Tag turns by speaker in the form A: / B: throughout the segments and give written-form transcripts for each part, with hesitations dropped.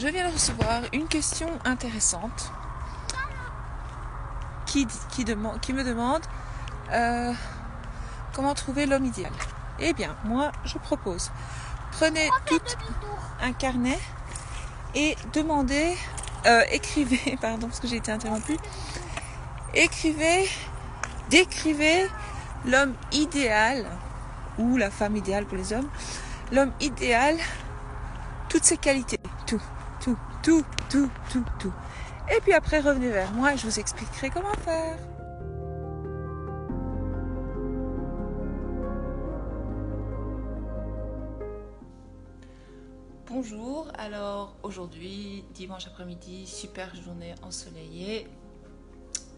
A: Je viens de recevoir une question intéressante qui me demande comment trouver l'homme idéal. Eh bien, moi, je propose, prenez tout un carnet et demandez, écrivez, pardon, parce que j'ai été interrompue, décrivez l'homme idéal, ou la femme idéale pour les hommes, l'homme idéal, toutes ses qualités, tout. Et puis après, revenez vers moi et je vous expliquerai comment faire. Bonjour, alors aujourd'hui, dimanche après-midi, super journée ensoleillée.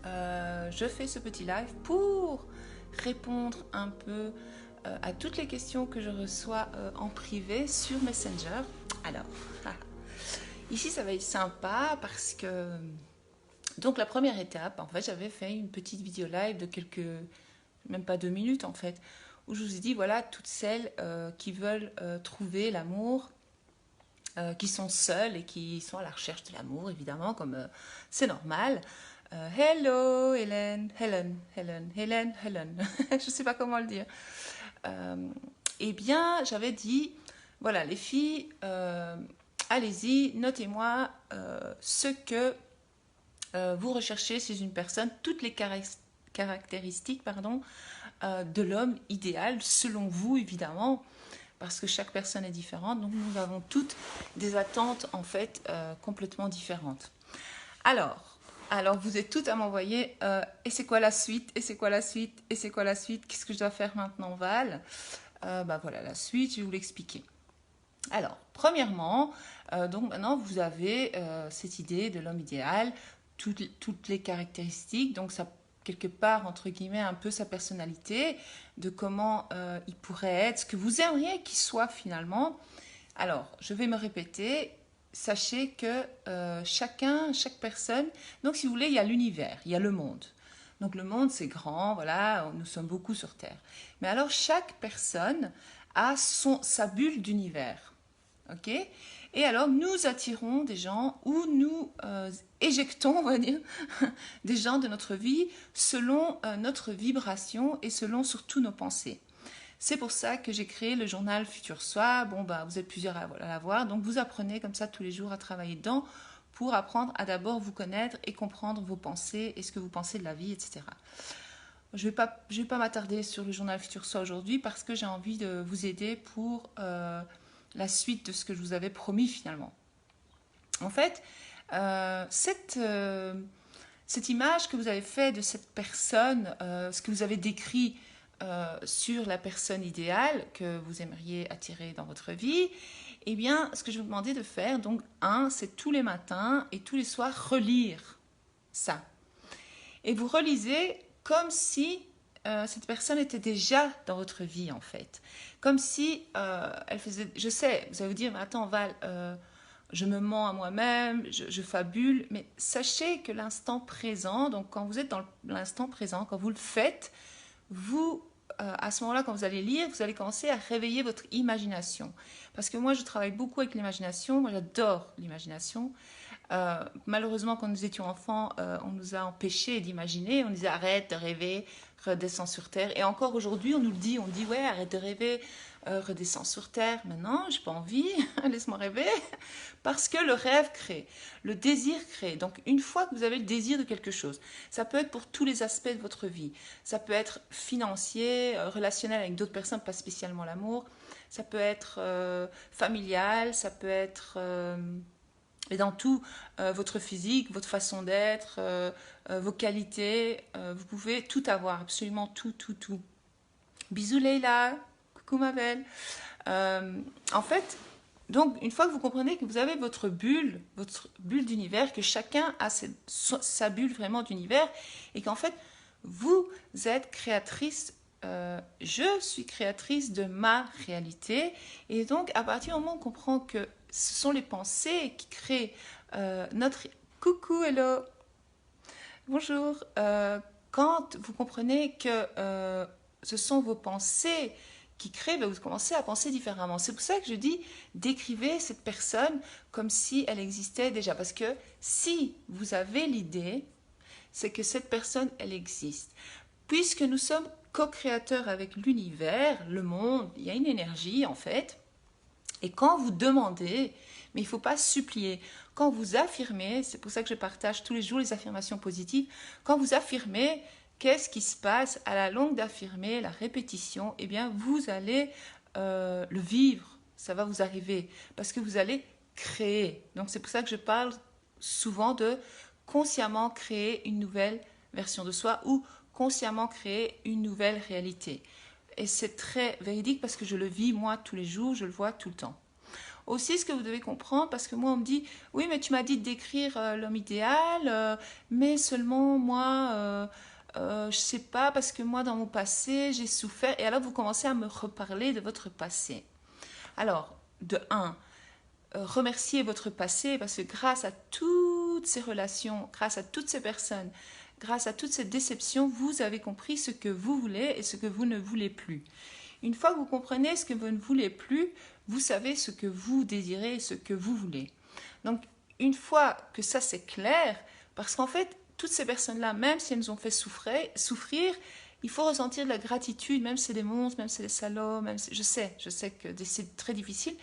A: Je fais ce petit live pour répondre un peu à toutes les questions que je reçois en privé sur Messenger. Alors, ici ça va être sympa parce que donc la première étape, en fait, j'avais fait une petite vidéo live de même pas 2 minutes en fait, où je vous ai dit voilà toutes celles qui veulent trouver l'amour, qui sont seules et qui sont à la recherche de l'amour, évidemment, comme c'est normal. Hello Hélène, Hélène, je ne sais pas comment le dire. Eh bien, j'avais dit, voilà les filles, allez-y, notez-moi ce que vous recherchez chez une personne, toutes les caractéristiques de l'homme idéal, selon vous évidemment, parce que chaque personne est différente, donc nous avons toutes des attentes en fait complètement différentes. Alors vous êtes toutes à m'envoyer et c'est quoi la suite, et c'est quoi la suite, et c'est quoi la suite, qu'est-ce que je dois faire maintenant Val? Voilà la suite, je vais vous l'expliquer. Alors, premièrement, donc maintenant vous avez cette idée de l'homme idéal, toutes les caractéristiques, donc ça quelque part entre guillemets un peu sa personnalité, de comment il pourrait être, ce que vous aimeriez qu'il soit finalement. Alors, je vais me répéter, sachez que chaque personne, donc si vous voulez, il y a l'univers, il y a le monde. Donc le monde c'est grand, voilà, nous sommes beaucoup sur Terre. Mais alors chaque personne a sa bulle d'univers. Ok. Et alors, nous attirons des gens ou nous éjectons, on va dire, des gens de notre vie selon notre vibration et selon surtout nos pensées. C'est pour ça que j'ai créé le journal Futur Soi. Bon, vous êtes plusieurs à l'avoir, donc vous apprenez comme ça tous les jours à travailler dedans pour apprendre à d'abord vous connaître et comprendre vos pensées et ce que vous pensez de la vie, etc. Je vais pas m'attarder sur le journal Futur Soi aujourd'hui parce que j'ai envie de vous aider pour la suite de ce que je vous avais promis finalement. En fait, cette image que vous avez faite de cette personne, ce que vous avez décrit sur la personne idéale que vous aimeriez attirer dans votre vie, eh bien, ce que je vais vous demander de faire, donc, c'est tous les matins et tous les soirs relire ça. Et vous relisez comme si cette personne était déjà dans votre vie en fait. Comme si elle faisait... Je sais, vous allez vous dire, mais attends Val, je me mens à moi-même, je fabule, mais sachez que l'instant présent, donc quand vous êtes dans l'instant présent, quand vous le faites, vous, à ce moment-là, quand vous allez lire, vous allez commencer à réveiller votre imagination. Parce que moi, je travaille beaucoup avec l'imagination, moi j'adore l'imagination. Malheureusement, quand nous étions enfants, on nous a empêchés d'imaginer. On disait arrête de rêver, redescends sur terre. Et encore aujourd'hui, on nous le dit. On dit ouais, arrête de rêver, redescends sur terre. Mais non, j'ai pas envie. Laisse-moi rêver. Parce que le rêve crée, le désir crée. Donc une fois que vous avez le désir de quelque chose, ça peut être pour tous les aspects de votre vie. Ça peut être financier, relationnel avec d'autres personnes, pas spécialement l'amour. Ça peut être familial. Ça peut être et dans tout, votre physique, votre façon d'être, vos qualités, vous pouvez tout avoir, absolument tout. Bisous Leïla, coucou ma belle. En fait, donc une fois que vous comprenez que vous avez votre bulle d'univers, que chacun a sa bulle vraiment d'univers, et qu'en fait, vous êtes créatrice, je suis créatrice de ma réalité, et donc à partir du moment où on comprend que ce sont les pensées qui créent notre... Coucou, hello. Bonjour. Quand vous comprenez que ce sont vos pensées qui crée, ben, vous commencez à penser différemment. C'est pour ça que je dis, décrivez cette personne comme si elle existait déjà. Parce que si vous avez l'idée, c'est que cette personne, elle existe. Puisque nous sommes co-créateurs avec l'univers, le monde, il y a une énergie en fait. Et quand vous demandez, mais il ne faut pas supplier, quand vous affirmez, c'est pour ça que je partage tous les jours les affirmations positives, quand vous affirmez, qu'est-ce qui se passe à la longue d'affirmer, la répétition, eh bien vous allez le vivre, ça va vous arriver, parce que vous allez créer. Donc c'est pour ça que je parle souvent de consciemment créer une nouvelle version de soi ou consciemment créer une nouvelle réalité. Et c'est très véridique parce que je le vis moi tous les jours, je le vois tout le temps. Aussi, ce que vous devez comprendre, parce que moi on me dit, oui mais tu m'as dit de décrire l'homme idéal, mais seulement moi, je sais pas, parce que moi dans mon passé j'ai souffert, et alors vous commencez à me reparler de votre passé. Alors, de un, remerciez votre passé, parce que grâce à toutes ces relations, grâce à toutes ces personnes, grâce à toutes ces déceptions, vous avez compris ce que vous voulez et ce que vous ne voulez plus. Une fois que vous comprenez ce que vous ne voulez plus, vous savez ce que vous désirez et ce que vous voulez. Donc, une fois que ça c'est clair, parce qu'en fait, toutes ces personnes-là, même si elles nous ont fait souffrir, il faut ressentir de la gratitude, même si c'est des monstres, même si c'est des salauds, même si, je sais que c'est très difficile,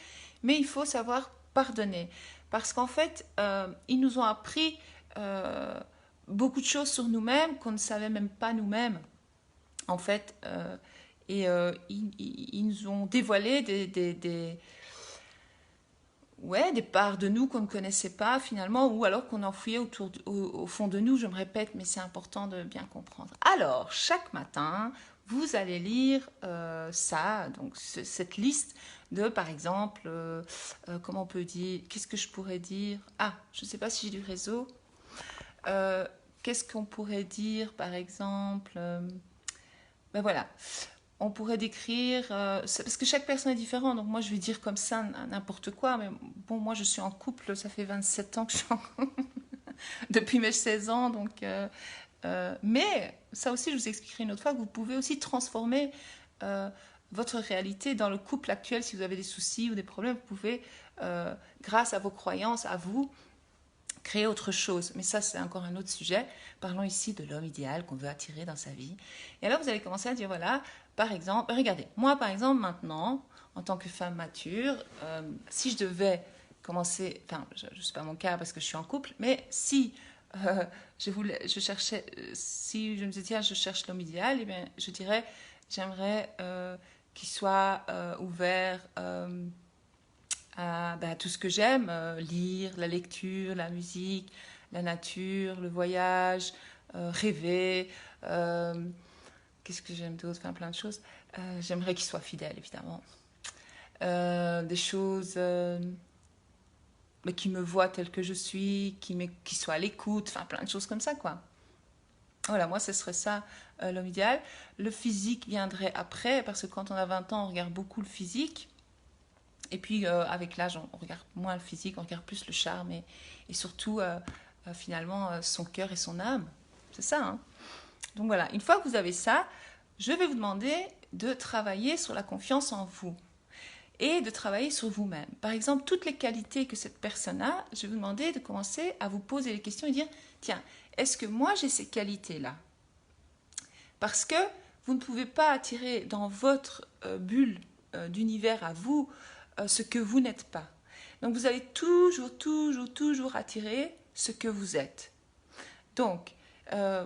A: mais il faut savoir pardonner. Parce qu'en fait, ils nous ont appris beaucoup de choses sur nous-mêmes qu'on ne savait même pas nous-mêmes, en fait. Ils nous ont dévoilé des parts de nous qu'on ne connaissait pas finalement, ou alors qu'on enfouillait au fond de nous, je me répète, mais c'est important de bien comprendre. Alors, chaque matin, vous allez lire ça, donc cette liste de, par exemple, comment on peut dire, qu'est-ce que je pourrais dire? Ah, je ne sais pas si j'ai du réseau. Qu'est-ce qu'on pourrait dire, par exemple ben voilà, on pourrait décrire, parce que chaque personne est différente, donc moi je vais dire comme ça n'importe quoi, mais bon, moi je suis en couple, ça fait 27 ans que je suis en couple, depuis mes 16 ans, donc, mais ça aussi je vous expliquerai une autre fois, que vous pouvez aussi transformer votre réalité dans le couple actuel. Si vous avez des soucis ou des problèmes, vous pouvez, grâce à vos croyances, à vous, créer autre chose. Mais ça, c'est encore un autre sujet. Parlons ici de l'homme idéal qu'on veut attirer dans sa vie. Et alors, vous allez commencer à dire, voilà, par exemple, regardez, moi, par exemple, maintenant, en tant que femme mature, si je devais commencer, enfin, je ne sais pas mon cas parce que je suis en couple, mais si je cherchais, si je me disais, tiens, je cherche l'homme idéal, eh bien, je dirais, j'aimerais qu'il soit ouvert à tout ce que j'aime, lire, la lecture, la musique, la nature, le voyage, rêver. Qu'est-ce que j'aime d'autre? Enfin, plein de choses. J'aimerais qu'il soit fidèle, évidemment. Des choses mais qui me voient tel que je suis, qui soit à l'écoute, enfin plein de choses comme ça, quoi. Voilà, moi, ce serait ça, l'homme idéal. Le physique viendrait après, parce que quand on a 20 ans, on regarde beaucoup le physique. Et puis, avec l'âge, on regarde moins le physique, on regarde plus le charme et surtout, finalement, son cœur et son âme. C'est ça, hein. Donc voilà, une fois que vous avez ça, je vais vous demander de travailler sur la confiance en vous et de travailler sur vous-même. Par exemple, toutes les qualités que cette personne a, je vais vous demander de commencer à vous poser les questions et dire, tiens, est-ce que moi j'ai ces qualités-là? Parce que vous ne pouvez pas attirer dans votre bulle d'univers à vous ce que vous n'êtes pas. Donc vous allez toujours attirer ce que vous êtes. Donc,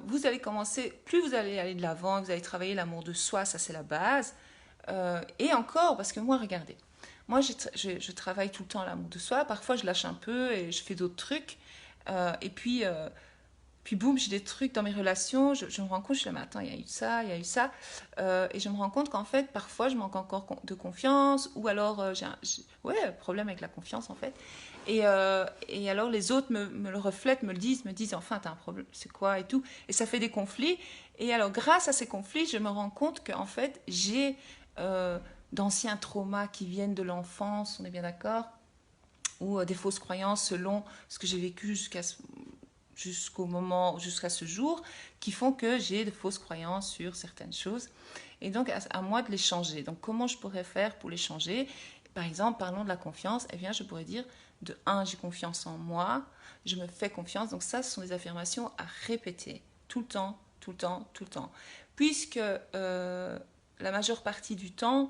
A: vous allez commencer, plus vous allez aller de l'avant, vous allez travailler l'amour de soi, ça c'est la base. Et encore, parce que moi, regardez, moi je travaille tout le temps l'amour de soi, parfois je lâche un peu et je fais d'autres trucs. Et puis boum, j'ai des trucs dans mes relations, je me rends compte, je suis là, mais attends, il y a eu ça. Et je me rends compte qu'en fait, parfois, je manque encore de confiance, ou alors j'ai un problème avec la confiance, en fait. Et alors, les autres me le reflètent, me disent, enfin, t'as un problème, c'est quoi, et tout. Et ça fait des conflits. Et alors, grâce à ces conflits, je me rends compte qu'en fait, j'ai d'anciens traumas qui viennent de l'enfance, on est bien d'accord, ou des fausses croyances selon ce que j'ai vécu jusqu'à ce jour, qui font que j'ai de fausses croyances sur certaines choses. Et donc, à moi de les changer. Donc, comment je pourrais faire pour les changer? Par exemple, parlons de la confiance. Eh bien, je pourrais dire, de 1, j'ai confiance en moi, je me fais confiance. Donc ça, ce sont des affirmations à répéter tout le temps, tout le temps, tout le temps. Puisque la majeure partie du temps,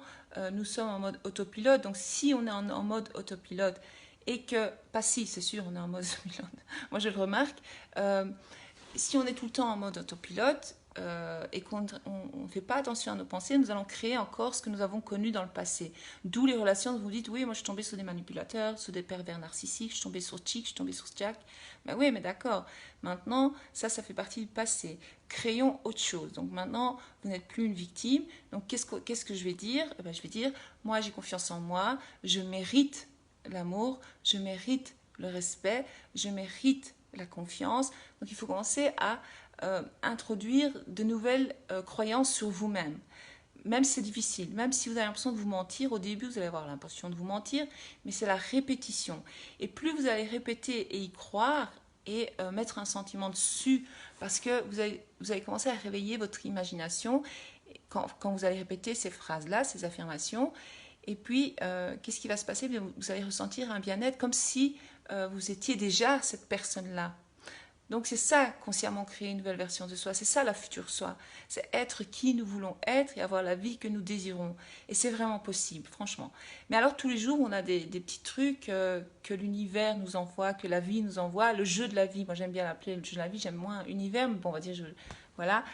A: nous sommes en mode autopilote. Donc si on est en mode autopilote et que, pas si, c'est sûr, on est en mode autopilote. Moi, je le remarque. Si on est tout le temps en mode autopilote et qu'on ne fait pas attention à nos pensées, nous allons créer encore ce que nous avons connu dans le passé. D'où les relations où vous dites, oui, moi je suis tombée sur des manipulateurs, sur des pervers narcissiques, je suis tombée sur Chick, je suis tombée sur Jack. Ben oui, mais d'accord. Maintenant, ça fait partie du passé. Créons autre chose. Donc maintenant, vous n'êtes plus une victime. Donc qu'est-ce que je vais dire? Ben, je vais dire, moi j'ai confiance en moi, je mérite l'amour, je mérite le respect, je mérite la confiance. Donc il faut commencer à introduire de nouvelles croyances sur vous-même. Même si c'est difficile, même si vous avez l'impression de vous mentir, au début vous allez avoir l'impression de vous mentir, mais c'est la répétition. Et plus vous allez répéter et y croire et mettre un sentiment dessus, parce que vous allez commencer à réveiller votre imagination quand vous allez répéter ces phrases-là, ces affirmations. Et puis, qu'est-ce qui va se passer? Vous allez ressentir un bien-être comme si vous étiez déjà cette personne-là. Donc c'est ça, consciemment créer une nouvelle version de soi, c'est ça la future soi, c'est être qui nous voulons être et avoir la vie que nous désirons. Et c'est vraiment possible, franchement. Mais alors tous les jours, on a des petits trucs que l'univers nous envoie, que la vie nous envoie, le jeu de la vie, moi j'aime bien l'appeler le jeu de la vie, j'aime moins univers, mais bon, on va dire, voilà,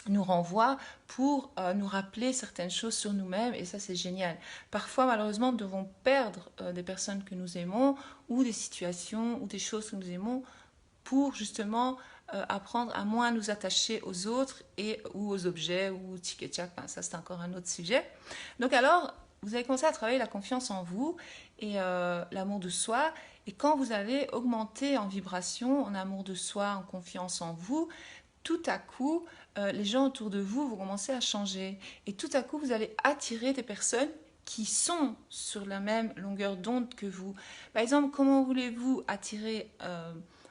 A: nous renvoie pour nous rappeler certaines choses sur nous-mêmes, et ça c'est génial. Parfois malheureusement nous devons perdre des personnes que nous aimons ou des situations ou des choses que nous aimons pour justement apprendre à moins nous attacher aux autres ou aux objets ou tic et tchac, ça c'est encore un autre sujet. Donc alors vous allez commencer à travailler la confiance en vous et l'amour de soi, et quand vous allez augmenter en vibration, en amour de soi, en confiance en vous, tout à coup, les gens autour de vous vont commencer à changer. Et tout à coup, vous allez attirer des personnes qui sont sur la même longueur d'onde que vous. Par exemple, comment voulez-vous attirer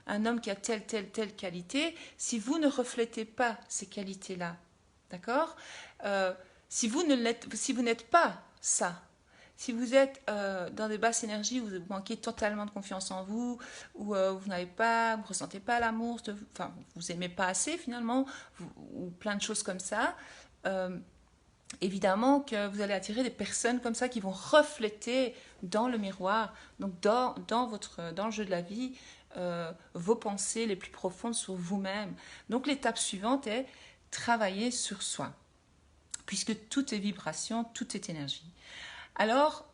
A: un homme qui a telle qualité si vous ne reflétez pas ces qualités-là? D'accord? Si vous n'êtes pas ça, si vous êtes dans des basses énergies, vous manquez totalement de confiance en vous, ou vous ne ressentez pas l'amour, enfin, vous aimez pas assez finalement, ou plein de choses comme ça, évidemment que vous allez attirer des personnes comme ça qui vont refléter dans le miroir, donc dans le jeu de la vie, vos pensées les plus profondes sur vous-même. Donc l'étape suivante est travailler sur soi, puisque tout est vibration, tout est énergie. Alors,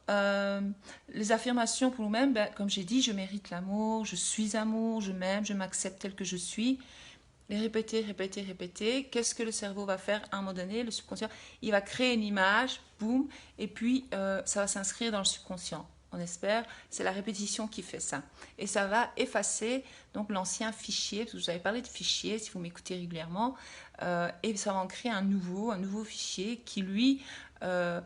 A: les affirmations pour nous-mêmes, comme j'ai dit, je mérite l'amour, je suis amour, je m'aime, je m'accepte tel que je suis. Les répéter, répéter, répéter. Qu'est-ce que le cerveau va faire à un moment donné? Le subconscient, il va créer une image, boum, et puis ça va s'inscrire dans le subconscient. On espère, c'est la répétition qui fait ça. Et ça va effacer donc l'ancien fichier, parce que je vous avais parlé de fichier, si vous m'écoutez régulièrement, et ça va en créer un nouveau fichier qui, lui, va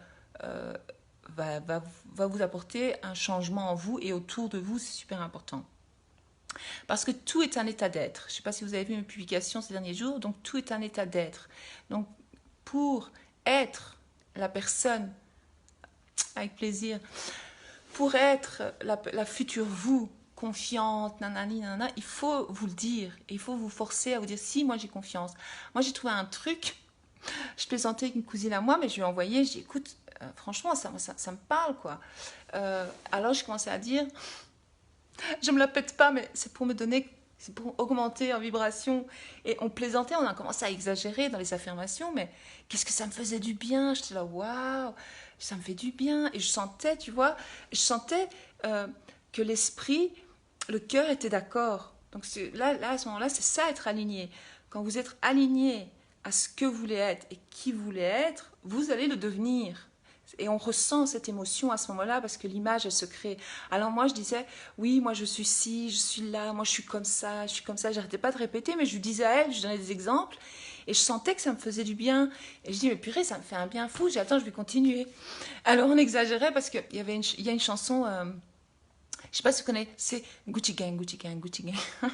A: vous apporter un changement en vous et autour de vous, c'est super important. Parce que tout est un état d'être. Je ne sais pas si vous avez vu mes publications ces derniers jours, donc tout est un état d'être. Donc pour être la personne, avec plaisir, pour être la future vous, confiante, nanani, nanana, il faut vous le dire. Et il faut vous forcer à vous dire, si, moi j'ai confiance. Moi j'ai trouvé un truc, je plaisantais avec une cousine à moi, mais je lui ai envoyé, j'ai dit, écoute, franchement, ça me parle, quoi. Alors, je commençais à dire, je me la pète pas, mais c'est pour augmenter en vibration. Et on plaisantait, on a commencé à exagérer dans les affirmations, mais qu'est-ce que ça me faisait du bien. J'étais là, waouh, ça me fait du bien. Et je sentais, tu vois, que l'esprit, le cœur était d'accord. Donc là, à ce moment-là, c'est ça, être aligné. Quand vous êtes aligné à ce que vous voulez être et qui vous voulez être, vous allez le devenir. Et on ressent cette émotion à ce moment-là parce que l'image, elle se crée. Alors moi, je disais, oui, moi je suis ci, je suis là, moi je suis comme ça, je suis comme ça. J'arrêtais pas de répéter, mais je lui disais à elle, je donnais des exemples. Et je sentais que ça me faisait du bien. Et je dis, mais purée, ça me fait un bien fou. J'ai dit, attends, je vais continuer. Alors on exagérait parce qu'il y a une chanson, je sais pas si vous connaissez, c'est Gucci Gang, Gucci Gang, Gucci Gang.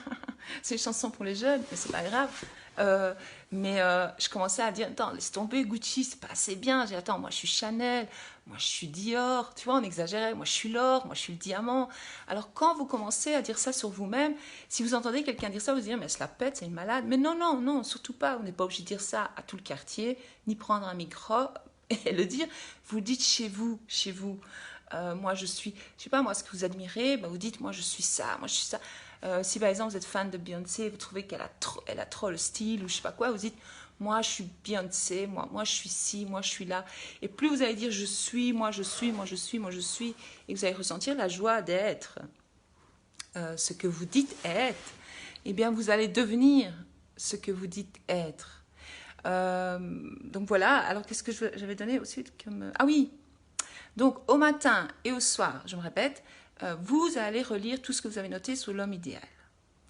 A: C'est une chanson pour les jeunes, mais c'est pas grave. Euh, je commençais à dire, attends, laisse tomber, Gucci, c'est pas assez bien. J'ai dit, attends, moi je suis Chanel, moi je suis Dior, tu vois, on exagérait, moi je suis l'or, moi je suis le diamant. Alors quand vous commencez à dire ça sur vous-même, si vous entendez quelqu'un dire ça, vous dire, mais elle se la pète, c'est une malade. Mais non, non, non, surtout pas, on n'est pas obligé de dire ça à tout le quartier, ni prendre un micro et le dire. Vous le dites chez vous, chez vous. Moi je suis, je sais pas moi, ce que vous admirez, ben, vous dites, moi je suis ça, moi je suis ça. Si par exemple vous êtes fan de Beyoncé, vous trouvez qu'elle a trop le style ou je sais pas quoi, vous dites moi je suis Beyoncé, moi je suis ci, moi je suis là. Et plus vous allez dire je suis, moi je suis, moi je suis, moi je suis, et vous allez ressentir la joie d'être ce que vous dites être, eh bien vous allez devenir ce que vous dites être. Donc voilà, alors qu'est-ce que j'avais donné aussi comme... Ah oui, donc au matin et au soir, je me répète, vous allez relire tout ce que vous avez noté sur l'homme idéal.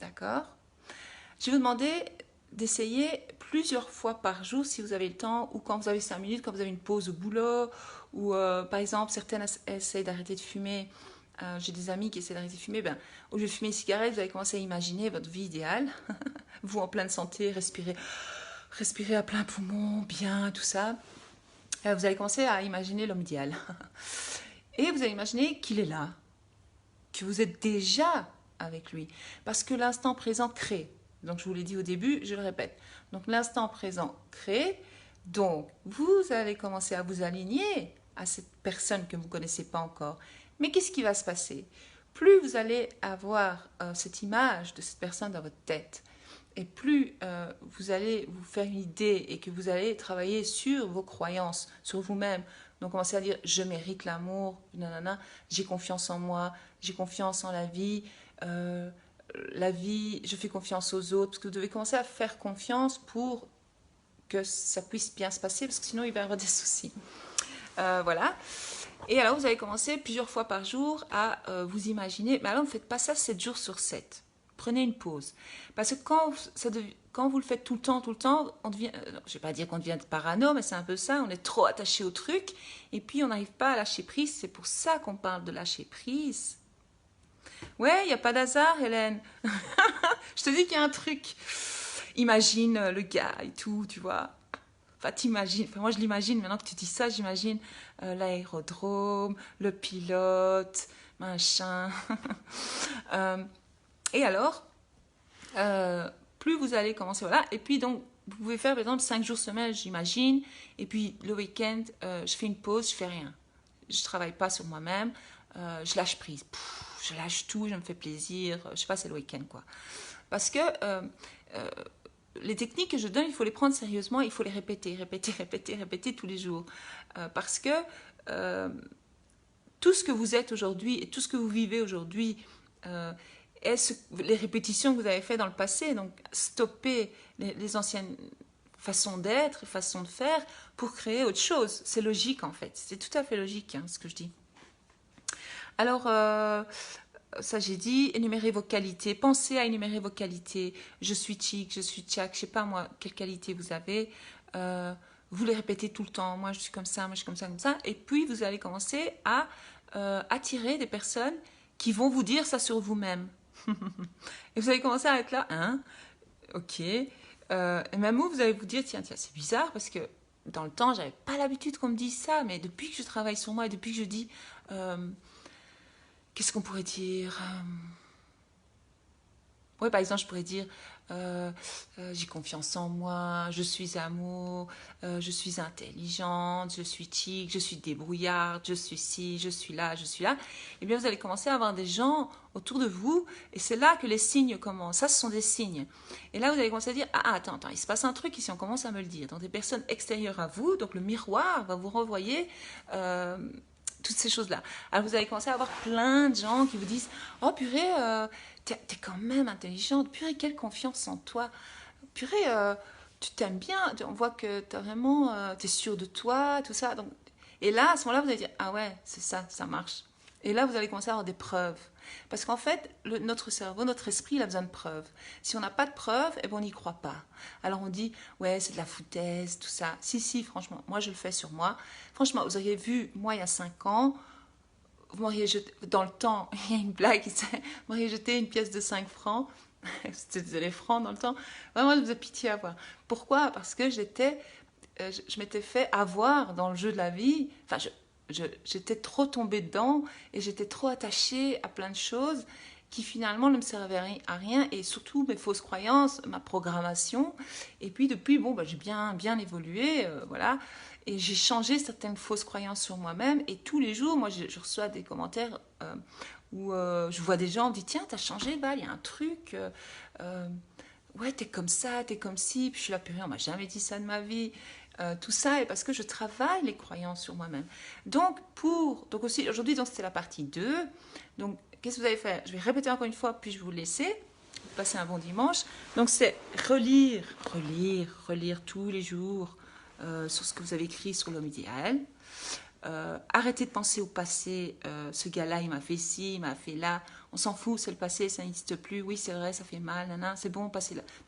A: D'accord? Je vais vous demander d'essayer plusieurs fois par jour si vous avez le temps ou quand vous avez 5 minutes, quand vous avez une pause au boulot ou par exemple certaines essaient d'arrêter de fumer. J'ai des amis qui essaient d'arrêter de fumer. Ben, au lieu de fumer une cigarette, vous allez commencer à imaginer votre vie idéale. Vous en pleine santé, respirez à plein poumon, bien, tout ça. Vous allez commencer à imaginer l'homme idéal. Et vous allez imaginer qu'il est là, que vous êtes déjà avec lui. Parce que l'instant présent crée. Donc je vous l'ai dit au début, je le répète. Donc l'instant présent crée. Donc vous allez commencer à vous aligner à cette personne que vous ne connaissez pas encore. Mais qu'est-ce qui va se passer? Plus vous allez avoir cette image de cette personne dans votre tête, et plus vous allez vous faire une idée et que vous allez travailler sur vos croyances, sur vous-même. Donc commencez à dire je mérite l'amour, nanana, j'ai confiance en moi, j'ai confiance en la vie, je fais confiance aux autres, parce que vous devez commencer à faire confiance pour que ça puisse bien se passer, parce que sinon il va y avoir des soucis. Voilà. Et alors vous allez commencer plusieurs fois par jour à vous imaginer, mais alors ne faites pas ça 7 jours sur 7. Prenez une pause. Parce que quand vous le faites tout le temps, on devient, je ne vais pas dire qu'on devient parano, mais c'est un peu ça, on est trop attaché au truc, et puis on n'arrive pas à lâcher prise. C'est pour ça qu'on parle de lâcher prise. Ouais, il n'y a pas d'hasard, Hélène. Je te dis qu'il y a un truc. Imagine le gars et tout, tu vois. Enfin, t'imagines, enfin, moi je l'imagine, maintenant que tu dis ça, j'imagine l'aérodrome, le pilote, machin. Et alors, plus vous allez commencer, voilà. Et puis donc, vous pouvez faire par exemple 5 jours semaine, j'imagine. Et puis le week-end, je fais une pause, je fais rien. Je travaille pas sur moi-même, je lâche prise. Je lâche tout, je me fais plaisir. Je sais pas, c'est le week-end quoi. Parce que les techniques que je donne, il faut les prendre sérieusement, il faut les répéter tous les jours. Parce que tout ce que vous êtes aujourd'hui et tout ce que vous vivez aujourd'hui est les répétitions que vous avez faites dans le passé. Donc, stoppez les anciennes façons d'être, façons de faire pour créer autre chose. C'est logique en fait. C'est tout à fait logique ce que je dis. Alors, ça j'ai dit, énumérez vos qualités. Pensez à énumérer vos qualités. Je suis chic, je suis tchac, je sais pas moi, quelles qualités vous avez. Vous les répétez tout le temps. Moi, je suis comme ça, moi, je suis comme ça, comme ça. Et puis, vous allez commencer à attirer des personnes qui vont vous dire ça sur vous-même. Et vous allez commencer à être là, hein, ok. Et même vous allez vous dire, tiens, c'est bizarre parce que dans le temps, j'avais pas l'habitude qu'on me dise ça, mais depuis que je travaille sur moi et depuis que je dis, qu'est-ce qu'on pourrait dire Oui, par exemple, je pourrais dire j'ai confiance en moi, je suis amour, je suis intelligente, je suis chic, je suis débrouillarde, je suis ci, je suis là, je suis là. Eh bien, vous allez commencer à avoir des gens autour de vous et c'est là que les signes commencent. Ça, ce sont des signes. Et là, vous allez commencer à dire attends, il se passe un truc ici, on commence à me le dire. Donc, des personnes extérieures à vous, donc le miroir va vous renvoyer toutes ces choses-là. Alors, vous allez commencer à avoir plein de gens qui vous disent oh purée, t'es quand même intelligente, purée, quelle confiance en toi, purée, tu t'aimes bien, on voit que t'as vraiment, t'es sûre de toi, tout ça. Donc, et là, à ce moment-là, vous allez dire ah ouais, c'est ça, ça marche. Et là, vous allez commencer à avoir des preuves. Parce qu'en fait, notre cerveau, notre esprit, il a besoin de preuves. Si on n'a pas de preuves, eh ben, on n'y croit pas. Alors on dit, ouais, c'est de la foutaise, tout ça. Si, franchement, moi je le fais sur moi. Franchement, vous auriez vu, moi il y a 5 ans, vous m'auriez jeté, dans le temps, il y a une blague, vous m'auriez jeté une pièce de 5 francs, C'était des francs dans le temps. Vraiment, je faisais pitié à voir. Pourquoi? Parce que je m'étais fait avoir dans le jeu de la vie. Enfin, j'étais trop tombée dedans et j'étais trop attachée à plein de choses qui finalement ne me servaient à rien, et surtout mes fausses croyances, ma programmation. Et puis depuis, bon, bah, j'ai bien évolué, voilà. Et j'ai changé certaines fausses croyances sur moi-même. Et tous les jours, moi, je reçois des commentaires où je vois des gens me dire, tiens, t'as changé, Val, il y a un truc. Euh, ouais, t'es comme ça, t'es comme ci. Puis je suis là, purée, on m'a jamais dit ça de ma vie. Tout ça est parce que je travaille les croyances sur moi-même. Donc aussi, aujourd'hui, donc c'était la partie 2. Donc, qu'est-ce que vous allez faire? Je vais répéter encore une fois, puis je vais vous laisser. Passer un bon dimanche. Donc, c'est relire tous les jours sur ce que vous avez écrit sur l'homme idéal. Arrêtez de penser au passé, ce gars-là il m'a fait ci, il m'a fait là, on s'en fout, c'est le passé, ça n'existe plus, oui c'est vrai, ça fait mal, c'est bon,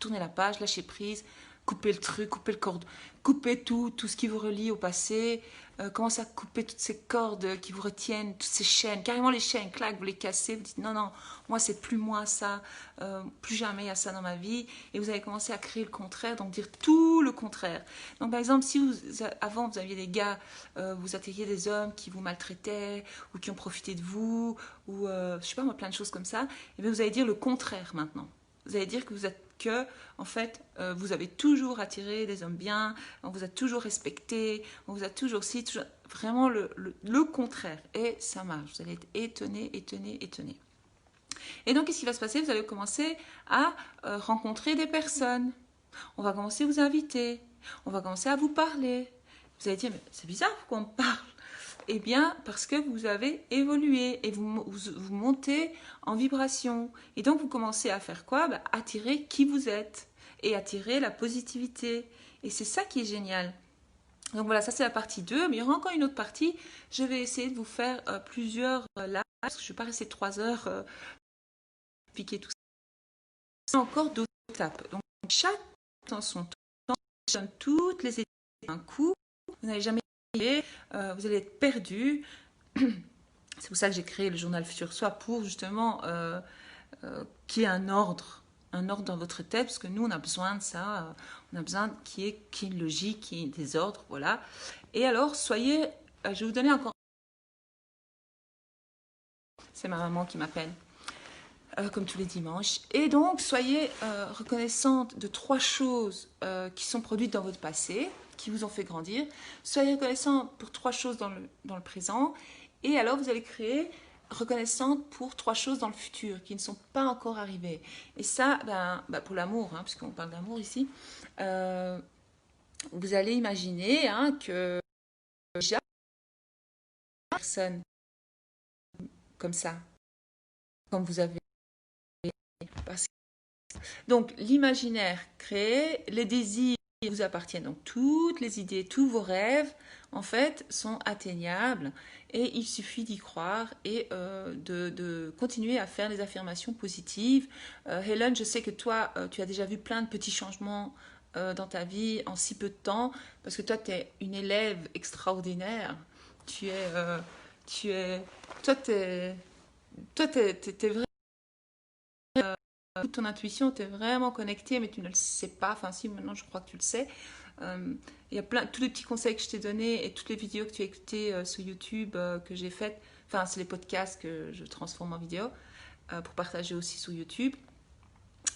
A: tournez la page, lâchez prise, coupez le truc, coupez le cordon, coupez tout ce qui vous relie au passé, commencez à couper toutes ces cordes qui vous retiennent, toutes ces chaînes, carrément les chaînes, clac, vous les cassez, vous dites non, moi c'est plus moi ça, plus jamais il y a ça dans ma vie, et vous allez commencer à créer le contraire, donc dire tout le contraire. Donc par exemple, si avant vous aviez des gars, vous attiriez des hommes qui vous maltraitaient, ou qui ont profité de vous, ou je sais pas moi, plein de choses comme ça, et bien vous allez dire le contraire maintenant. Vous allez dire en fait, vous avez toujours attiré des hommes bien, on vous a toujours respecté, on vous a toujours vraiment le contraire. Et ça marche, vous allez être étonné. Et donc, qu'est-ce qui va se passer? Vous allez commencer à rencontrer des personnes. On va commencer à vous inviter. On va commencer à vous parler. Vous allez dire, mais c'est bizarre, pourquoi on me parle? Eh bien, parce que vous avez évolué et vous montez en vibration. Et donc, vous commencez à faire quoi? Attirer qui vous êtes et attirer la positivité. Et c'est ça qui est génial. Donc voilà, ça c'est la partie 2. Mais il y aura encore une autre partie. Je vais essayer de vous faire plusieurs lives, parce que je ne vais pas rester 3 heures piquer tout ça. Il y a encore d'autres étapes. Donc, chaque dans son temps, je donne toutes les étapes d'un coup. Vous n'allez jamais vous allez être perdu. C'est pour ça que j'ai créé le journal Futur Soi, pour justement qu'il y ait un ordre dans votre tête, parce que nous on a besoin de ça, on a besoin qu'il y ait une logique, qu'il y ait des ordres, voilà. Et alors soyez, je vais vous donner encore, c'est ma maman qui m'appelle, comme tous les dimanches, et donc soyez reconnaissante de 3 choses qui sont produites dans votre passé, qui vous ont fait grandir. Soyez reconnaissant pour 3 choses dans le présent, et alors vous allez créer reconnaissante pour 3 choses dans le futur qui ne sont pas encore arrivées. Et ça, pour l'amour, puisqu'on parle d'amour ici, vous allez imaginer que déjà une personne comme ça, comme vous avez. Donc l'imaginaire créé, les désirs vous appartiennent. Donc toutes les idées, tous vos rêves, en fait, sont atteignables, et il suffit d'y croire et de continuer à faire des affirmations positives. Hélène, je sais que toi, tu as déjà vu plein de petits changements dans ta vie en si peu de temps, parce que toi, tu es une élève extraordinaire. Tu es... toi, t'es vraiment... ton intuition, tu es vraiment connecté, mais tu ne le sais pas. Enfin, si, maintenant, je crois que tu le sais. Il y a tous les petits conseils que je t'ai donnés et toutes les vidéos que tu as écoutées sur YouTube que j'ai faites. Enfin, c'est les podcasts que je transforme en vidéo pour partager aussi sur YouTube.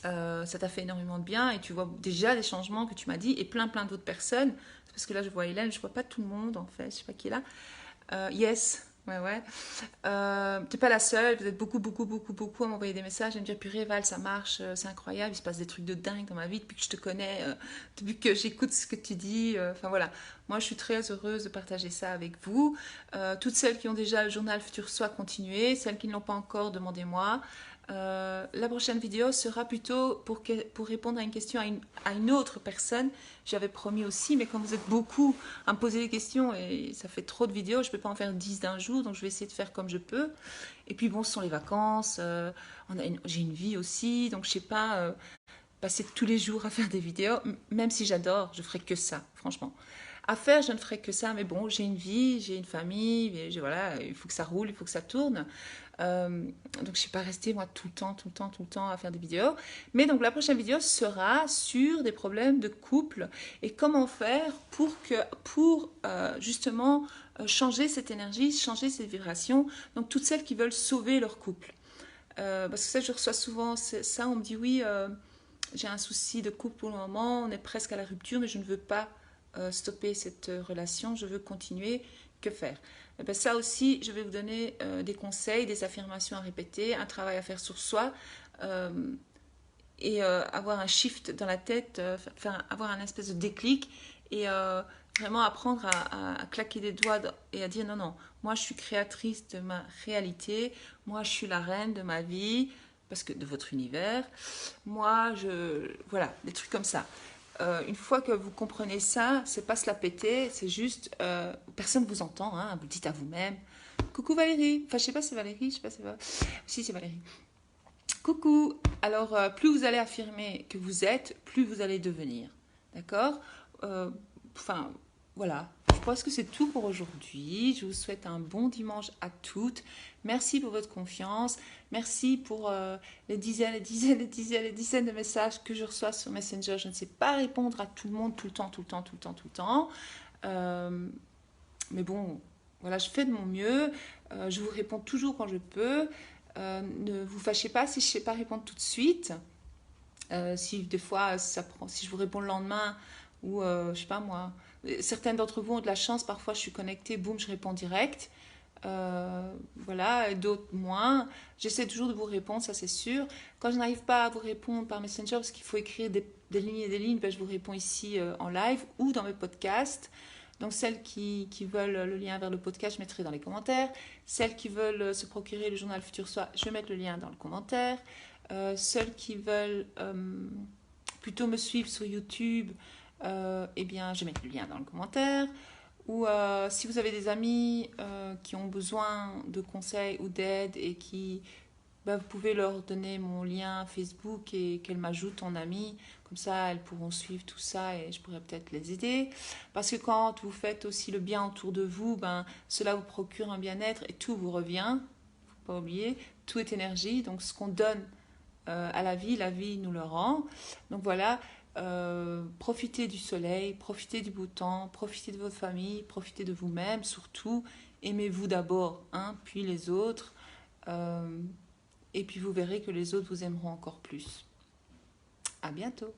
A: Ça t'a fait énormément de bien, et tu vois déjà les changements que tu m'as dit, et plein d'autres personnes. C'est parce que là, je vois Hélène, je vois pas tout le monde en fait. Je sais pas qui est là. Yes. Ouais. T'es pas la seule, vous êtes beaucoup à m'envoyer des messages, à me dire purée Val, ça marche, c'est incroyable, il se passe des trucs de dingue dans ma vie depuis que je te connais, depuis que j'écoute ce que tu dis. Enfin voilà, moi je suis très heureuse de partager ça avec vous. Toutes celles qui ont déjà le journal Futur Soi, continuez. Celles qui ne l'ont pas encore, demandez-moi. La prochaine vidéo sera plutôt pour répondre à une question à une autre personne. J'avais promis aussi, mais comme vous êtes beaucoup à me poser des questions et ça fait trop de vidéos, je ne peux pas en faire 10 d'un jour, donc je vais essayer de faire comme je peux. Et puis bon, ce sont les vacances, j'ai une vie aussi, donc je ne sais pas passer tous les jours à faire des vidéos, même si j'adore, je ferai que ça, franchement. À faire, je ne ferai que ça, mais bon, j'ai une vie, j'ai une famille, voilà, il faut que ça roule, il faut que ça tourne. Donc je ne suis pas restée moi tout le temps à faire des vidéos. Mais donc la prochaine vidéo sera sur des problèmes de couple et comment faire pour justement changer cette énergie, changer cette vibration. Donc toutes celles qui veulent sauver leur couple. Parce que ça, je reçois souvent ça, on me dit oui, j'ai un souci de couple pour le moment, on est presque à la rupture, mais je ne veux pas stopper cette relation, je veux continuer, que faire? Et bien ça aussi, je vais vous donner des conseils, des affirmations à répéter, un travail à faire sur soi euh, et avoir un shift dans la tête, avoir un espèce de déclic et vraiment apprendre à claquer des doigts et à dire non, non, moi je suis créatrice de ma réalité, moi je suis la reine de ma vie, parce que de votre univers, moi voilà, des trucs comme ça. Une fois que vous comprenez ça, c'est pas se la péter, c'est juste, personne ne vous entend, hein, vous le dites à vous-même. Coucou Valérie, enfin je sais pas si c'est Valérie, je sais pas si c'est si c'est Valérie. Coucou. Alors plus vous allez affirmer que vous êtes, plus vous allez devenir, d'accord? Enfin voilà. Je pense que c'est tout pour aujourd'hui. Je vous souhaite un bon dimanche à toutes. Merci pour votre confiance. Merci pour les dizaines de messages que je reçois sur Messenger. Je ne sais pas répondre à tout le monde tout le temps. Mais bon, voilà, je fais de mon mieux. Je vous réponds toujours quand je peux. Ne vous fâchez pas si je ne sais pas répondre tout de suite. Si des fois, si je vous réponds le lendemain, ou je sais pas moi, certaines d'entre vous ont de la chance, parfois je suis connectée, boum, je réponds direct. Voilà, et d'autres moins. J'essaie toujours de vous répondre, ça c'est sûr. Quand je n'arrive pas à vous répondre par Messenger, parce qu'il faut écrire des lignes et des lignes, ben, je vous réponds ici en live ou dans mes podcasts. Donc celles qui veulent le lien vers le podcast, je mettrai dans les commentaires. Celles qui veulent se procurer le journal Futur Soi, je vais mettre le lien dans le commentaire. Celles qui veulent plutôt me suivre sur YouTube, eh bien, je vais mettre le lien dans le commentaire. Ou si vous avez des amis qui ont besoin de conseils ou d'aide et qui, bah, vous pouvez leur donner mon lien Facebook et qu'elles m'ajoutent en ami. Comme ça, elles pourront suivre tout ça et je pourrais peut-être les aider. Parce que quand vous faites aussi le bien autour de vous, ben, cela vous procure un bien-être et tout vous revient. Il ne faut pas oublier, tout est énergie. Donc ce qu'on donne à la vie nous le rend. Donc voilà, profitez du soleil, profitez du beau temps, profitez de votre famille, profitez de vous-même, surtout aimez-vous d'abord, hein, puis les autres, et puis vous verrez que les autres vous aimeront encore plus. À bientôt.